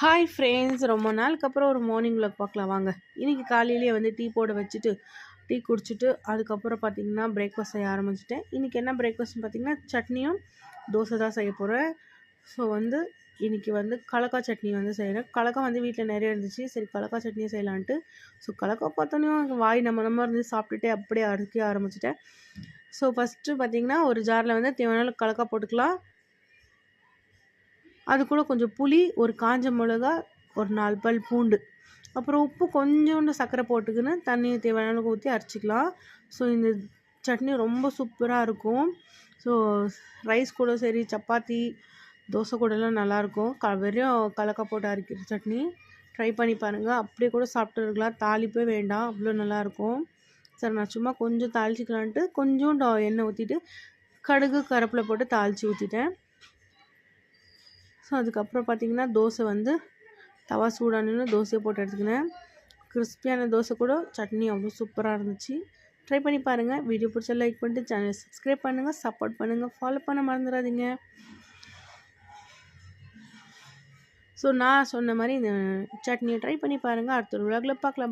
Hi friends, ரொம்ப நாளுக்கு அப்புறம் ஒரு மார்னிங் vlog பார்க்கலாம் வாங்க. இன்றைக்கி காலையிலேயே வந்து டீ போட வச்சுட்டு டீ குடிச்சிட்டு அதுக்கப்புறம் பார்த்திங்கன்னா பிரேக்ஃபாஸ்ட் செய்ய ஆரம்பிச்சிட்டேன். இன்றைக்கி என்ன பிரேக்ஃபாஸ்ட்னு பார்த்திங்கன்னா சட்னியும் தோசை தான் செய்ய போகிறேன். ஸோ வந்து இன்றைக்கி வந்து கலக்காய் சட்னி வந்து செய்கிறேன். கலக்காய் வந்து வீட்டில் நிறைய இருந்துச்சு, சரி கலக்காய் சட்னியை செய்யலான்ட்டு. ஸோ கலக்காய் பார்த்தோன்னே வாய் நம்ம இருந்து சாப்பிட்டுட்டே அப்படியே அறுக்க ஆரம்பிச்சிட்டேன். ஸோ ஃபஸ்ட்டு பார்த்திங்கன்னா ஒரு ஜாரில் வந்து தேவையான கலக்காய் போட்டுக்கலாம். அது கூட கொஞ்சம் புளி, ஒரு காஞ்ச மிளகா, ஒரு 4 பல் பூண்டு, அப்புறம் உப்பு, கொஞ்சோண்டு சர்க்கரை போட்டுக்கின்னு தண்ணி தேவையான அளவுக்கு ஊற்றி அரைச்சிக்கலாம். ஸோ இந்த சட்னி ரொம்ப சூப்பராக இருக்கும். ஸோ ரைஸ் கூட சரி, சப்பாத்தி, தோசை கூடலாம் நல்லாயிருக்கும். வெறும் கலக்காய் போட்டு அரைக்கிற சட்னி ட்ரை பண்ணி பாருங்கள். அப்படியே கூட சாப்பிட்டு இருக்கலாம், தாளிப்பே வேண்டாம், அவ்வளோ நல்லாயிருக்கும். சரி, நான் சும்மா கொஞ்சம் தாளிச்சிக்கலான்ட்டு கொஞ்சோண்டு எண்ணெய் ஊற்றிட்டு கடுகு கருவேப்பிலை போட்டு தாளித்து ஊற்றிட்டேன். ஸோ அதுக்கப்புறம் பார்த்திங்கன்னா தோசை வந்து தவா சூடானு தோசையை போட்டு எடுத்துக்கினேன். கிறிஸ்பியான தோசை கூட சட்னி அவ்வளோ சூப்பராக இருந்துச்சு. ட்ரை பண்ணி பாருங்கள். வீடியோ பிடிச்சா லைக் பண்ணிட்டு சேனலை சப்ஸ்கிரைப் பண்ணுங்கள், சப்போர்ட் பண்ணுங்கள், ஃபாலோ பண்ண மறந்துடாதீங்க. ஸோ நான் சொன்ன மாதிரி இந்த சட்னியை ட்ரை பண்ணி பாருங்கள். அடுத்த ஒரு vlogல பார்க்கலாம்.